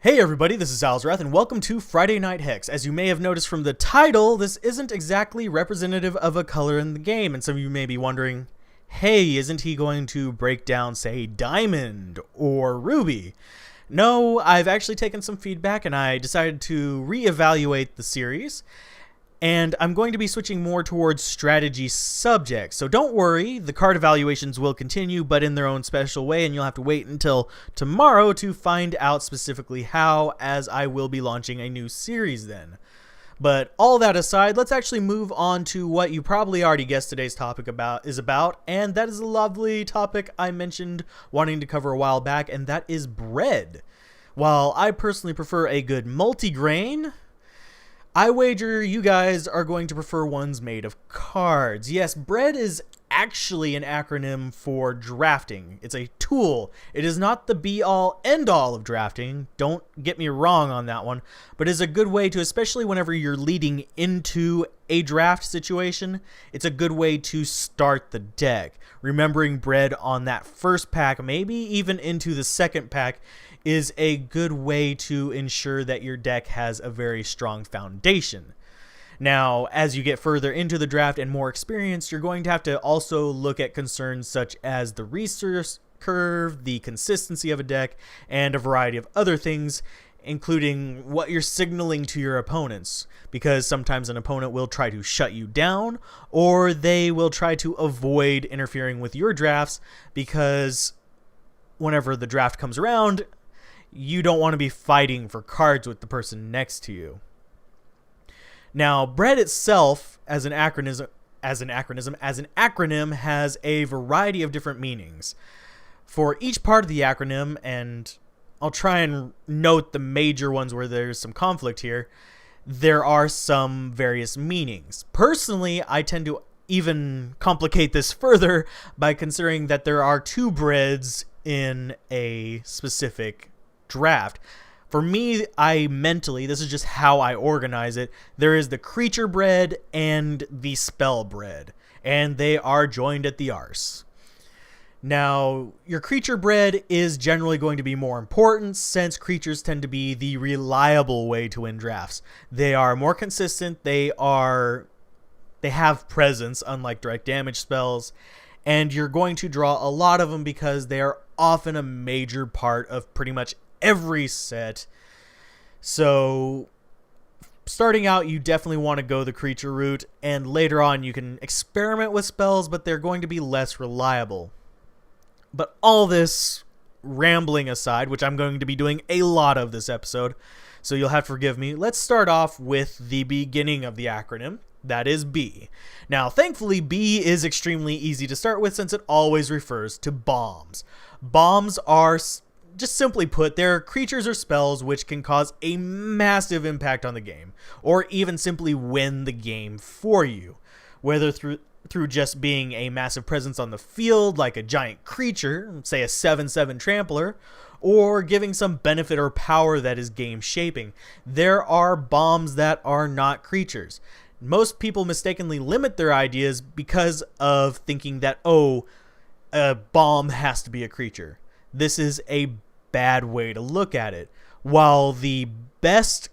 Hey everybody, this is Alzorath, and welcome to Friday Night Hex. As you may have noticed from the title, this isn't exactly representative of a color in the game, and some of you may be wondering, hey, isn't he going to break down, say, diamond or ruby? No, I've actually taken some feedback and I decided to reevaluate the series, and I'm going to be switching more towards strategy subjects. So don't worry, the card evaluations will continue, but in their own special way, and you'll have to wait until tomorrow to find out specifically how, as I will be launching a new series then. But all that aside, let's actually move on to what you probably already guessed today's topic is about, and that is a lovely topic I mentioned wanting to cover a while back, and that is bread. While I personally prefer a good multigrain, I wager you guys are going to prefer ones made of cards. Yes, B.R.E.A.D is actually an acronym for drafting. It's a tool. It is not the be-all, end-all of drafting. Don't get me wrong on that one. But it's a good way to, especially whenever you're leading into a draft situation, it's a good way to start the deck. Remembering B.R.E.A.D on that first pack, maybe even into the second pack, is a good way to ensure that your deck has a very strong foundation. Now, as you get further into the draft and more experienced, you're going to have to also look at concerns such as the resource curve, the consistency of a deck, and a variety of other things, including what you're signaling to your opponents, because sometimes an opponent will try to shut you down, or they will try to avoid interfering with your drafts, because whenever the draft comes around, you don't want to be fighting for cards with the person next to you. Now, B.R.E.A.D itself, as an acronym, has a variety of different meanings. For each part of the acronym, and I'll try and note the major ones where there's some conflict here, there are some various meanings. Personally, I tend to even complicate this further by considering that there are two B.R.E.A.Ds in a specific draft. For me, this is just how I organize it. There is the creature B.R.E.A.D and the spell B.R.E.A.D, and they are joined at the arse. Now, your creature B.R.E.A.D is generally going to be more important, since creatures tend to be the reliable way to win drafts. They are more consistent, they have presence, unlike direct damage spells, and you're going to draw a lot of them because they are often a major part of pretty much every set. So starting out, you definitely want to go the creature route, and later on you can experiment with spells, but they're going to be less reliable. But all this rambling aside, which I'm going to be doing a lot of this episode, so you'll have to forgive me, let's start off with the beginning of the acronym. That is B. Now, thankfully, B is extremely easy to start with, since it always refers to bombs. Bombs are, just simply put, they're creatures or spells which can cause a massive impact on the game, or even simply win the game for you. Whether through just being a massive presence on the field, like a giant creature, say a 7/7 trampler, or giving some benefit or power that is game shaping. There are bombs that are not creatures. Most people mistakenly limit their ideas because of thinking that, oh, a bomb has to be a creature. This is a bad way to look at it. While the best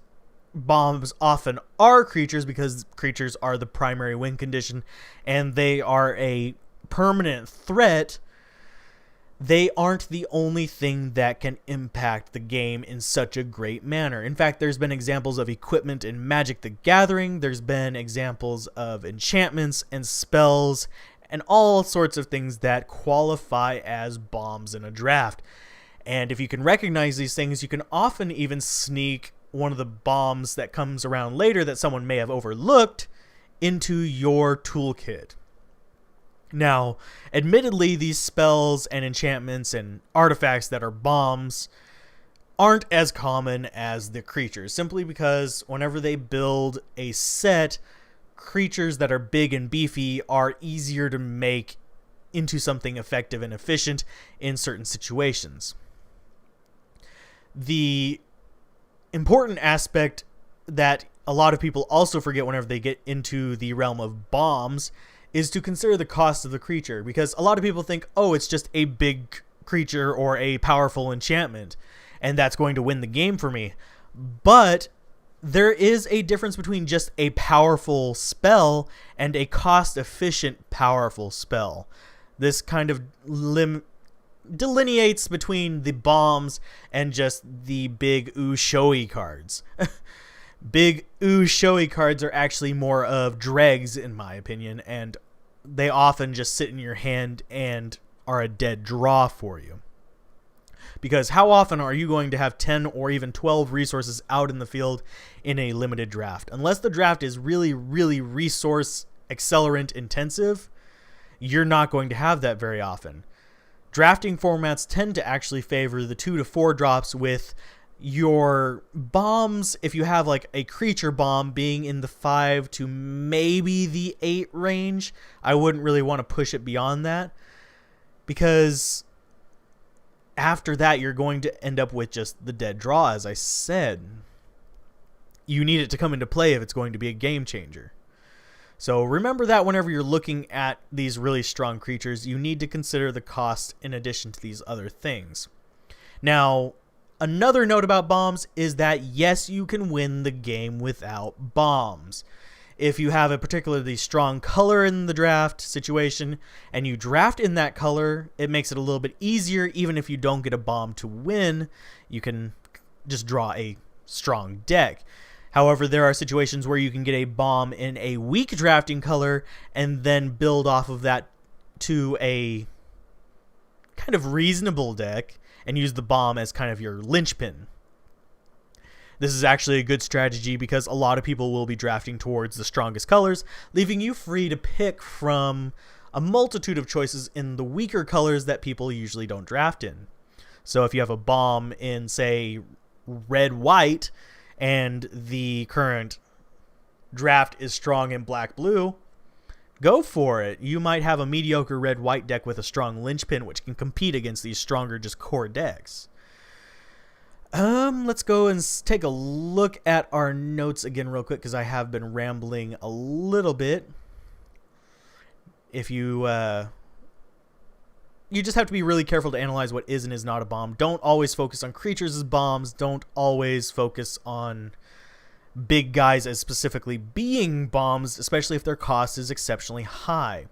bombs often are creatures, because creatures are the primary win condition and they are a permanent threat, they aren't the only thing that can impact the game in such a great manner. In fact, there's been examples of equipment in Magic the Gathering, there's been examples of enchantments and spells, and all sorts of things that qualify as bombs in a draft. And if you can recognize these things, you can often even sneak one of the bombs that comes around later that someone may have overlooked into your toolkit. Now, admittedly, these spells and enchantments and artifacts that are bombs aren't as common as the creatures, simply because whenever they build a set, creatures that are big and beefy are easier to make into something effective and efficient in certain situations. The important aspect that a lot of people also forget whenever they get into the realm of bombs is to consider the cost of the creature, because a lot of people think, oh, it's just a big creature or a powerful enchantment. and that's going to win the game for me. But there is a difference between just a powerful spell and a cost-efficient powerful spell. This kind of delineates between the bombs and just the big showy cards. Big showy cards are actually more of dregs, in my opinion, and they often just sit in your hand and are a dead draw for you. Because how often are you going to have 10 or even 12 resources out in the field in a limited draft? Unless the draft is really, really resource accelerant intensive, you're not going to have that very often. Drafting formats tend to actually favor the 2 to 4 drops, with your bombs, if you have like a creature bomb, being in the 5 to maybe the 8 range. I wouldn't really want to push it beyond that, because after that you're going to end up with just the dead draw. As I said, you need it to come into play if it's going to be a game changer. So remember that whenever you're looking at these really strong creatures, you need to consider the cost in addition to these other things. Now, another note about bombs is that yes, you can win the game without bombs. If you have a particularly strong color in the draft situation and you draft in that color, it makes it a little bit easier. Even if you don't get a bomb to win, you can just draw a strong deck. However, there are situations where you can get a bomb in a weak drafting color and then build off of that to a kind of reasonable deck and use the bomb as kind of your linchpin. This is actually a good strategy because a lot of people will be drafting towards the strongest colors, leaving you free to pick from a multitude of choices in the weaker colors that people usually don't draft in. So if you have a bomb in, say, red-white, and the current draft is strong in black-blue, go for it. You might have a mediocre red-white deck with a strong linchpin, which can compete against these stronger just core decks. Let's go and take a look at our notes again real quick, because I have been rambling a little bit. If you just have to be really careful to analyze what is and is not a bomb. Don't always focus on creatures as bombs. Don't always focus on big guys as specifically being bombs, especially if their cost is exceptionally high.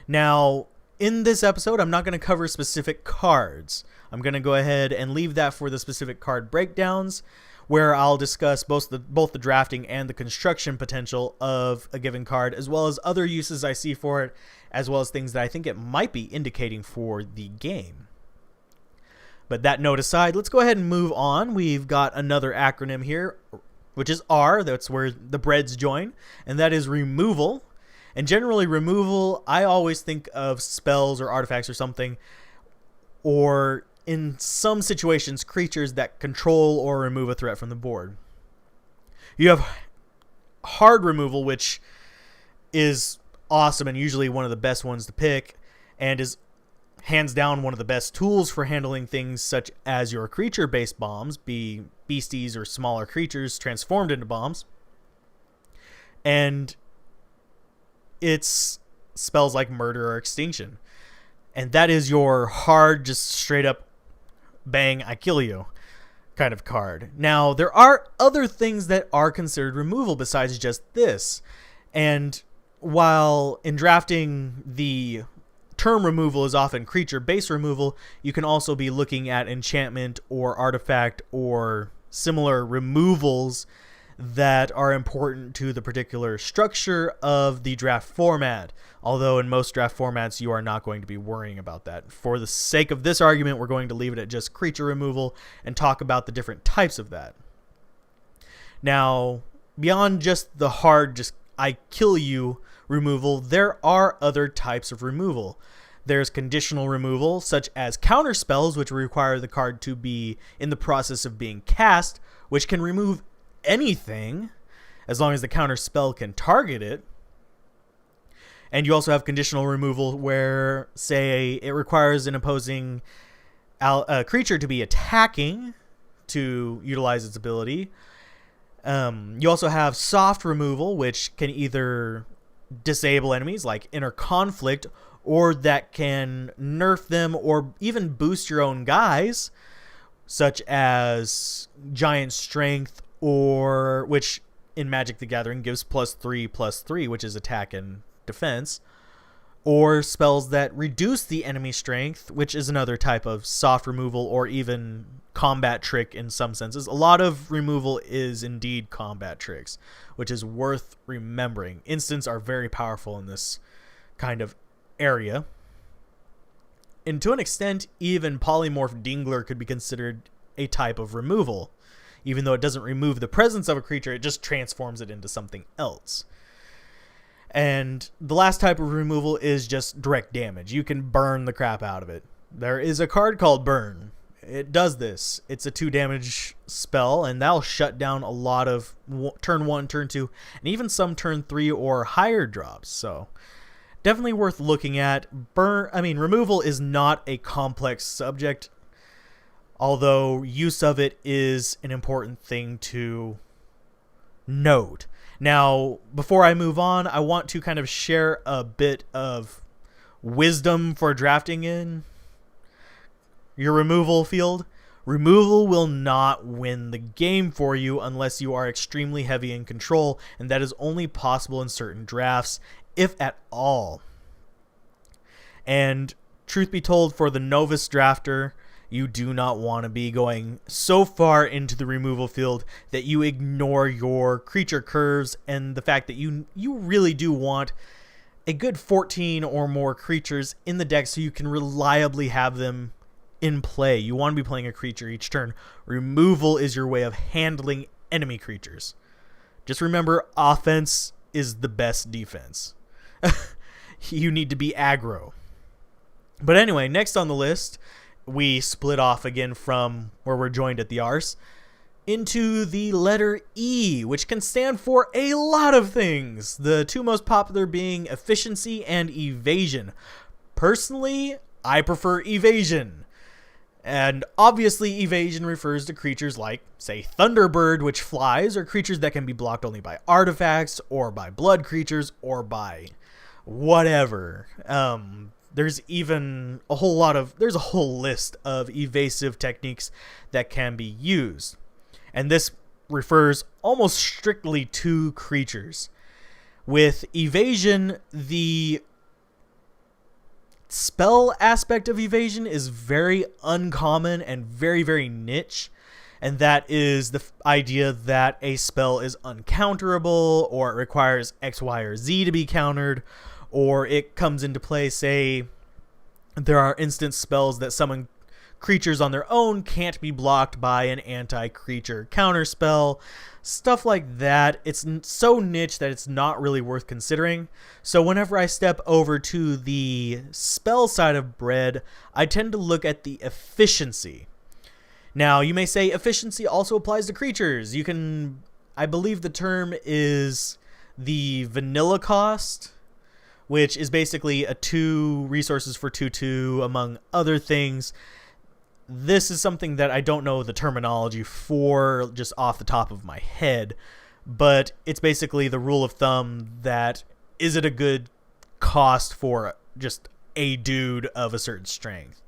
Now, in this episode, I'm not going to cover specific cards. I'm going to go ahead and leave that for the specific card breakdowns, where I'll discuss both the drafting and the construction potential of a given card, as well as other uses I see for it, as well as things that I think it might be indicating for the game. But that note aside, let's go ahead and move on. We've got another acronym here, which is R. That's where the breads join, and that is removal. And generally, removal, I always think of spells or artifacts or something, or in some situations, creatures that control or remove a threat from the board. You have hard removal, which is awesome and usually one of the best ones to pick, and is hands down one of the best tools for handling things such as your creature-based bombs, be beasties or smaller creatures transformed into bombs. And it's spells like murder or extinction. And that is your hard, just straight up bang, I kill you kind of card. Now, there are other things that are considered removal besides just this. And while in drafting the term removal is often creature-based removal, you can also be looking at enchantment or artifact or similar removals that are important to the particular structure of the draft format. Although in most draft formats, you are not going to be worrying about that. For the sake of this argument, we're going to leave it at just creature removal and talk about the different types of that. Now, beyond just the hard, just I kill you removal, there are other types of removal. There's conditional removal, such as counter spells, which require the card to be in the process of being cast, which can remove anything as long as the counter spell can target it. And you also have conditional removal where, say, it requires an opposing creature to be attacking to utilize its ability. You also have soft removal, which can either disable enemies like inner conflict, or that can nerf them or even boost your own guys, such as Giant Strength, or which in Magic the Gathering gives +3/+3, which is attack and defense, or spells that reduce the enemy strength, which is another type of soft removal or even combat trick in some senses. A lot of removal is indeed combat tricks, which is worth remembering. Instants are very powerful in this kind of area. And to an extent, even Polymorph Dingler could be considered a type of removal. Even though it doesn't remove the presence of a creature, it just transforms it into something else. And the last type of removal is just direct damage. You can burn the crap out of it. There is a card called Burn. It does this. It's a 2 damage spell, and that'll shut down a lot of turn 1, turn 2, and even some turn 3 or higher drops. So definitely worth looking at. Removal is not a complex subject, although use of it is an important thing to note. Now, before I move on, I want to kind of share a bit of wisdom for drafting in your removal field. Removal will not win the game for you unless you are extremely heavy in control, and that is only possible in certain drafts, if at all. And truth be told, for the novice drafter, you do not want to be going so far into the removal field that you ignore your creature curves and the fact that you really do want a good 14 or more creatures in the deck so you can reliably have them in play. You want to be playing a creature each turn. Removal is your way of handling enemy creatures. Just remember, offense is the best defense. You need to be aggro. But anyway, next on the list, we split off again from where we're joined at the arse into the letter E, which can stand for a lot of things. The two most popular being efficiency and evasion. Personally, I prefer evasion. And obviously evasion refers to creatures like, say, Thunderbird, which flies, or creatures that can be blocked only by artifacts, or by blood creatures, or by whatever. There's even a whole list of evasive techniques that can be used. And this refers almost strictly to creatures. With evasion, the spell aspect of evasion is very uncommon and very, very niche. And that is the idea that a spell is uncounterable, or it requires X, Y, or Z to be countered, or it comes into play, say, there are instant spells that summon creatures on their own can't be blocked by an anti-creature counter spell. Stuff like that. It's so niche that it's not really worth considering. So whenever I step over to the spell side of B.R.E.A.D, I tend to look at the efficiency. Now, you may say efficiency also applies to creatures. You can, I believe the term is the vanilla cost, which is basically a 2 resources for 2/2, among other things. This is something that I don't know the terminology for just off the top of my head, but it's basically the rule of thumb that is it a good cost for just a dude of a certain strength.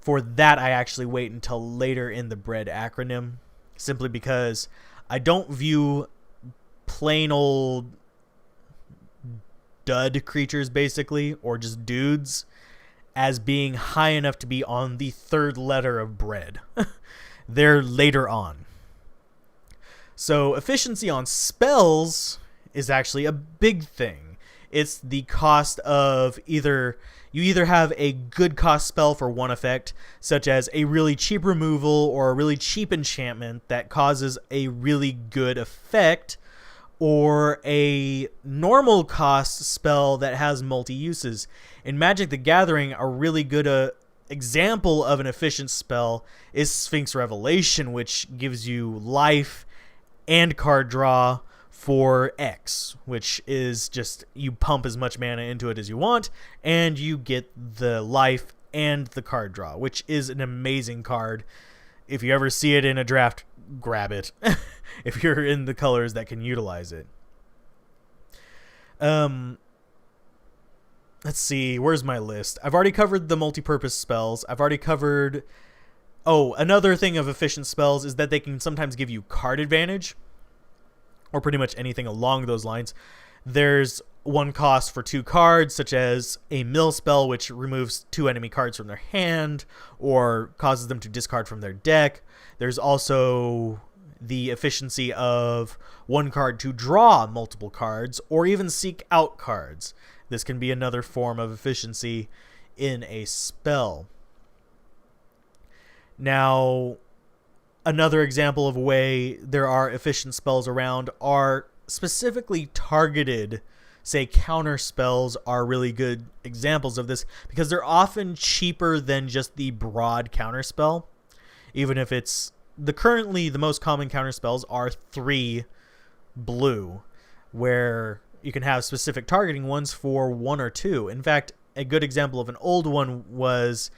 For that, I actually wait until later in the B.R.E.A.D acronym, simply because I don't view plain old dud creatures, basically, or just dudes, as being high enough to be on the 3rd letter of B.R.E.A.D. They're later on. So efficiency on spells is actually a big thing. It's the cost of you either have a good cost spell for one effect, such as a really cheap removal or a really cheap enchantment that causes a really good effect, or a normal cost spell that has multi-uses. In Magic the Gathering, a really good example of an efficient spell is Sphinx Revelation, which gives you life and card draw for X, which is just you pump as much mana into it as you want, and you get the life and the card draw, which is an amazing card. If you ever see it in a draft, grab it. If you're in the colors that can utilize it. Let's see, where's my list? I've already covered the multi-purpose spells. I've already covered Oh, another thing of efficient spells is that they can sometimes give you card advantage, or pretty much anything along those lines. There's one cost for 2 cards, such as a mill spell, which removes 2 enemy cards from their hand or causes them to discard from their deck. There's also the efficiency of 1 card to draw multiple cards or even seek out cards. This can be another form of efficiency in a spell. Now, another example of a way there are efficient spells around are specifically targeted, say counter spells are really good examples of this because they're often cheaper than just the broad counter spell. Even if it's currently the most common counter spells are 3 blue, where you can have specific targeting ones for 1 or 2. In fact, a good example of an old one was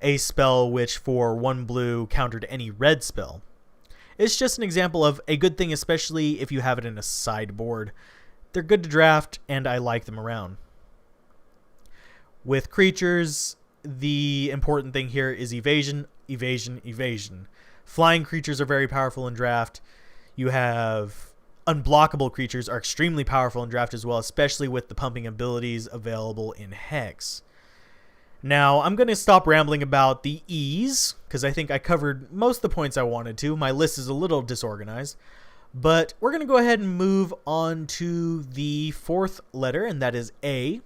a spell which for 1 blue countered any red spell. It's just an example of a good thing, especially if you have it in a sideboard. They're good to draft, and I like them around. With creatures, the important thing here is evasion, evasion, evasion. Flying creatures are very powerful in draft. You have unblockable creatures are extremely powerful in draft as well, especially with the pumping abilities available in Hex. Now, I'm going to stop rambling about the E's, because I think I covered most of the points I wanted to. My list is a little disorganized. But we're going to go ahead and move on to the 4th letter, and that is A.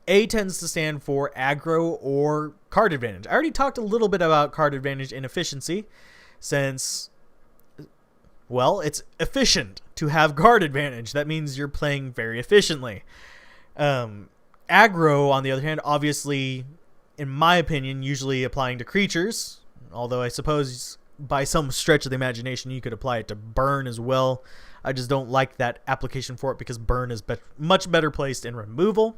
A tends to stand for aggro or card advantage. I already talked a little bit about card advantage in efficiency, since, well, it's efficient to have card advantage. That means you're playing very efficiently. Aggro, on the other hand, obviously, in my opinion, usually applying to creatures, although I suppose by some stretch of the imagination you could apply it to burn as well. I just don't like that application for it because burn is much better placed in removal.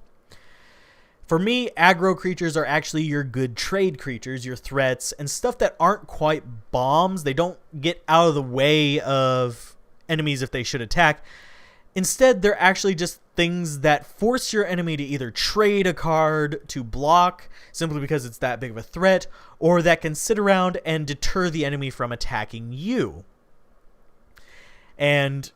For me, aggro creatures are actually your good trade creatures, your threats, and stuff that aren't quite bombs. They don't get out of the way of enemies if they should attack. Instead, they're actually just things that force your enemy to either trade a card to block, simply because it's that big of a threat, or that can sit around and deter the enemy from attacking you. And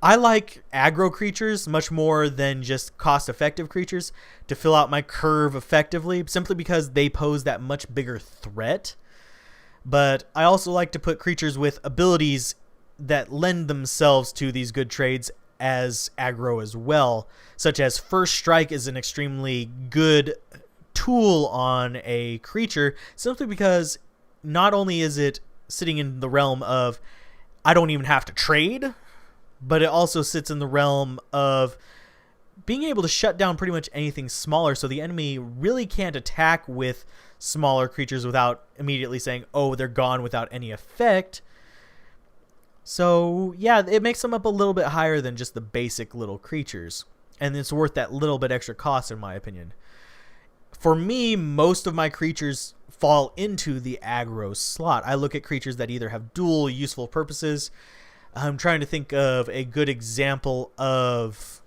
I like aggro creatures much more than just cost-effective creatures to fill out my curve effectively, simply because they pose that much bigger threat. But I also like to put creatures with abilities that lend themselves to these good trades as aggro as well, such as First Strike is an extremely good tool on a creature, simply because not only is it sitting in the realm of I don't even have to trade, but it also sits in the realm of being able to shut down pretty much anything smaller, so the enemy really can't attack with smaller creatures without immediately saying, oh, they're gone without any effect. So, yeah, it makes them up a little bit higher than just the basic little creatures. And it's worth that little bit extra cost, in my opinion. For me, most of my creatures fall into the aggro slot. I look at creatures that either have dual useful purposes. I'm trying to think of a good example of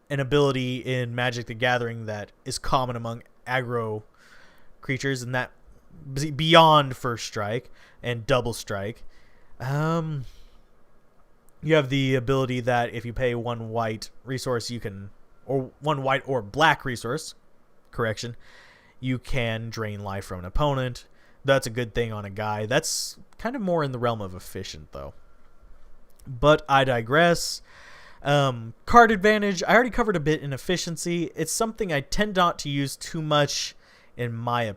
an ability in Magic the Gathering that is common among aggro creatures, and that beyond First Strike and Double Strike. You have the ability that if you pay 1 white resource, you can, or 1 white or black resource, correction, you can drain life from an opponent. That's a good thing on a guy. That's kind of more in the realm of efficient, though. But I digress. Card advantage, I already covered a bit in efficiency. It's something I tend not to use too much in my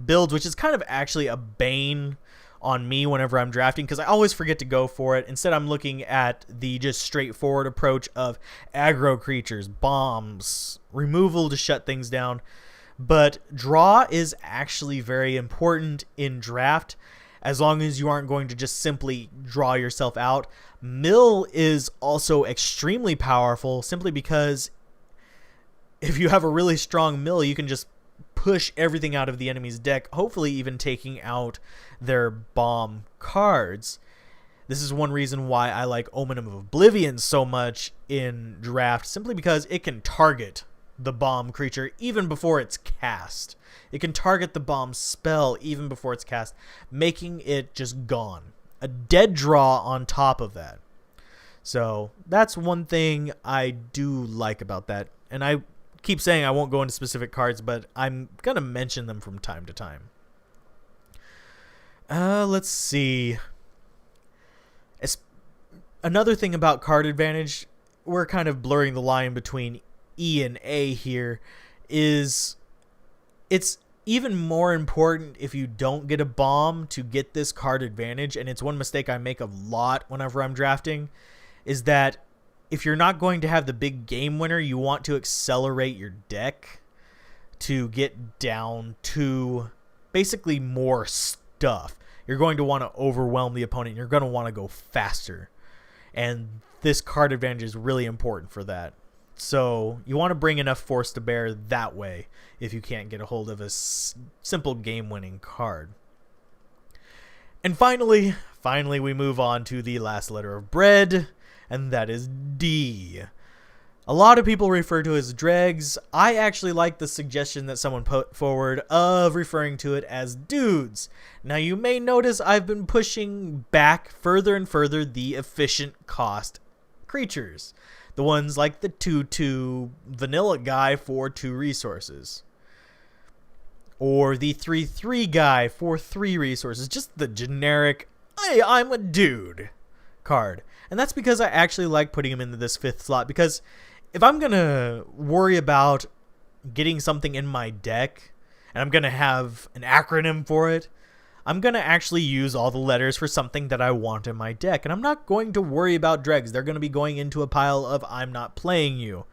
builds, which is kind of actually a bane on me whenever I'm drafting, because I always forget to go for it. Instead, I'm looking at the just straightforward approach of aggro creatures, bombs, removal to shut things down. But draw is actually very important in draft, as long as you aren't going to just simply draw yourself out. Mill is also extremely powerful, simply because if you have a really strong mill, you can just push everything out of the enemy's deck, hopefully even taking out their bomb cards. This is one reason why I like Omen of Oblivion so much in draft, simply because it can target the bomb creature even before it's cast. It can target the bomb spell even before it's cast, making it just gone. A dead draw on top of that. So that's one thing I do like about that. And I keep saying I won't go into specific cards, but I'm going to mention them from time to time. Let's see. Another thing about card advantage, we're kind of blurring the line between E and A here, is it's even more important if you don't get a bomb to get this card advantage. And it's one mistake I make a lot whenever I'm drafting, is that if you're not going to have the big game winner, you want to accelerate your deck to get down to basically more stuff. You're going to want to overwhelm the opponent. You're going to want to go faster. And this card advantage is really important for that. So you want to bring enough force to bear that way if you can't get a hold of a simple game-winning card. And finally, we move on to the last letter of B.R.E.A.D, and that is D. A lot of people refer to it as Dregs. I actually like the suggestion that someone put forward of referring to it as dudes. Now you may notice I've been pushing back further and further the efficient cost creatures. The ones like the 2/2 vanilla guy for 2 resources. Or the 3/3 guy for 3 resources. Just the generic, hey, I'm a dude card. And that's because I actually like putting him into this 5th slot, because if I'm going to worry about getting something in my deck, and I'm going to have an acronym for it, I'm going to actually use all the letters for something that I want in my deck. And I'm not going to worry about Dregs. They're going to be going into a pile of I'm not playing you.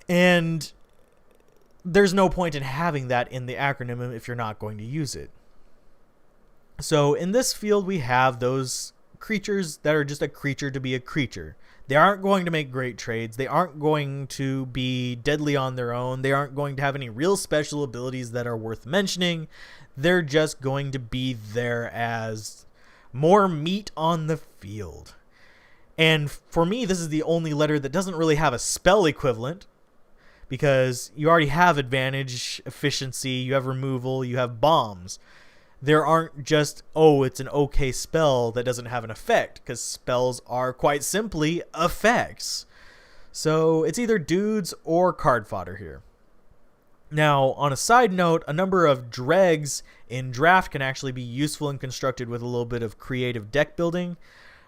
And there's no point in having that in the acronym if you're not going to use it. So in this field, we have those creatures that are just a creature to be a creature. They aren't going to make great trades. They aren't going to be deadly on their own. They aren't going to have any real special abilities that are worth mentioning. They're just going to be there as more meat on the field. And for me, this is the only letter that doesn't really have a spell equivalent, because you already have advantage, efficiency, you have removal, you have bombs. There aren't just, oh, it's an okay spell that doesn't have an effect, because spells are quite simply effects. So it's either dudes or card fodder here. Now, on a side note, a number of dregs in draft can actually be useful and constructed with a little bit of creative deck building.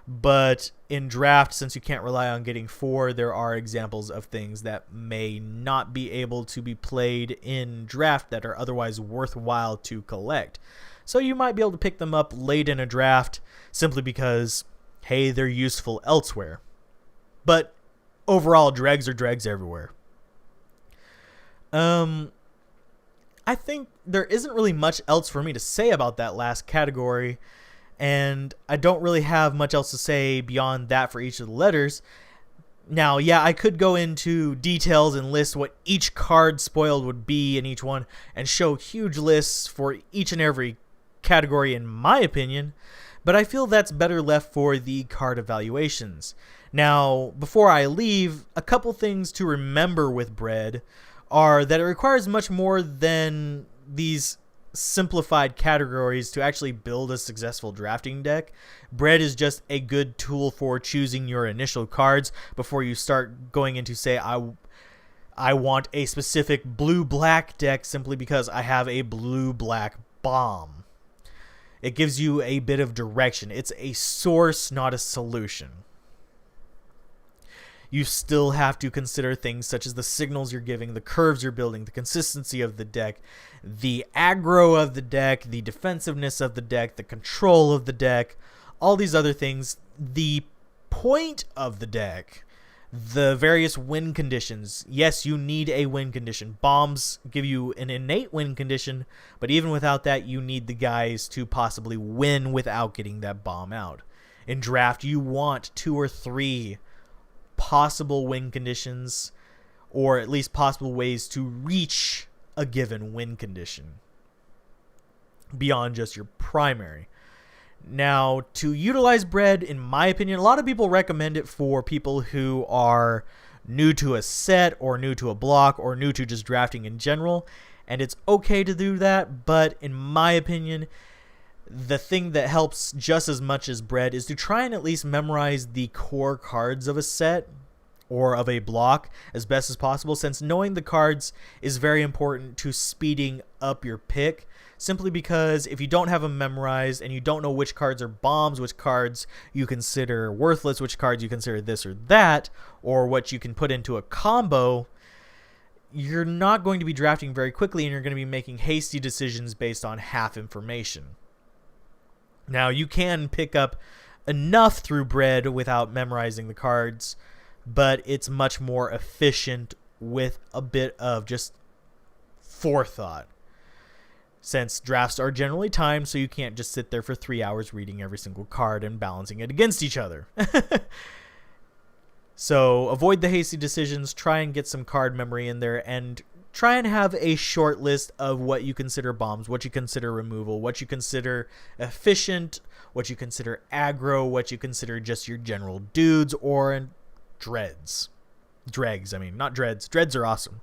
But in draft, since you can't rely on getting 4, there are examples of things that may not be able to be played in draft that are otherwise worthwhile to collect. So you might be able to pick them up late in a draft simply because, hey, they're useful elsewhere. But overall, dregs are dregs everywhere. I think there isn't really much else for me to say about that last category, and I don't really have much else to say beyond that for each of the letters. Now, yeah, I could go into details and list what each card spoiled would be in each one and show huge lists for each and every category in my opinion, but I feel that's better left for the card evaluations. Now, before I leave, a couple things to remember with B.R.E.A.D are that it requires much more than these simplified categories to actually build a successful drafting deck. B.R.E.A.D is just a good tool for choosing your initial cards before you start going into, say, I want a specific blue-black deck simply because I have a blue-black bomb. It gives you a bit of direction. It's a source, not a solution. You still have to consider things such as the signals you're giving, the curves you're building, the consistency of the deck, the aggro of the deck, the defensiveness of the deck, the control of the deck, all these other things, the point of the deck, the various win conditions. Yes, you need a win condition. Bombs give you an innate win condition, but even without that, you need the guys to possibly win without getting that bomb out. In draft, you want 2 or 3 possible win conditions, or at least possible ways to reach a given win condition beyond just your primary. Now, to utilize B.R.E.A.D, in my opinion, a lot of people recommend it for people who are new to a set or new to a block or new to just drafting in general. And it's okay to do that, but in my opinion, the thing that helps just as much as B.R.E.A.D is to try and at least memorize the core cards of a set or of a block as best as possible, since knowing the cards is very important to speeding up your pick, simply because if you don't have them memorized and you don't know which cards are bombs, which cards you consider worthless, which cards you consider this or that, or what you can put into a combo, you're not going to be drafting very quickly and you're going to be making hasty decisions based on half information. Now, you can pick up enough through B.R.E.A.D without memorizing the cards, but it's much more efficient with a bit of just forethought, since drafts are generally timed, so you can't just sit there for 3 hours reading every single card and balancing it against each other. So avoid the hasty decisions, try and get some card memory in there, and try and have a short list of what you consider bombs, what you consider removal, what you consider efficient, what you consider aggro, what you consider just your general dudes, or dregs. Dregs, I mean, not dreads. Dreads are awesome.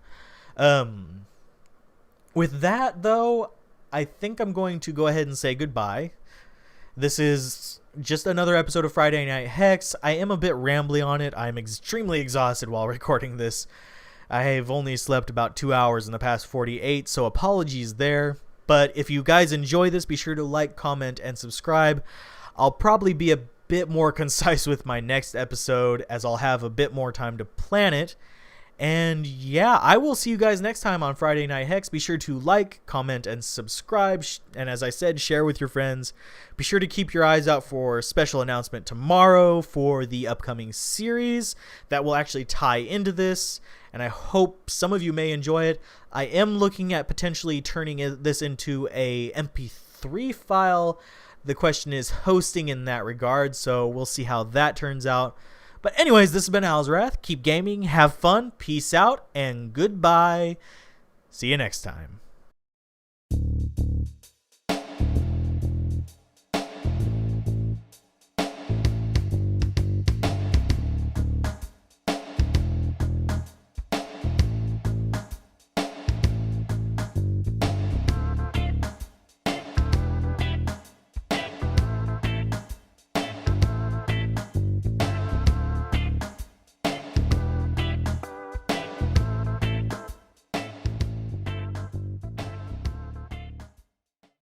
With that, though, I think I'm going to go ahead and say goodbye. This is just another episode of Friday Night Hex. I am a bit rambly on it. I'm extremely exhausted while recording this. I have only slept about 2 hours in the past 48, so apologies there. But if you guys enjoy this, be sure to like, comment, and subscribe. I'll probably be a bit more concise with my next episode, as I'll have a bit more time to plan it. And yeah, I will see you guys next time on Friday Night Hex. Be sure to like, comment, and subscribe. And as I said, share with your friends. Be sure to keep your eyes out for a special announcement tomorrow for the upcoming series that will actually tie into this. And I hope some of you may enjoy it. I am looking at potentially turning this into a MP3 file. The question is hosting in that regard, so we'll see how that turns out. But anyways, this has been Alzorath. Keep gaming, have fun, peace out, and goodbye. See you next time.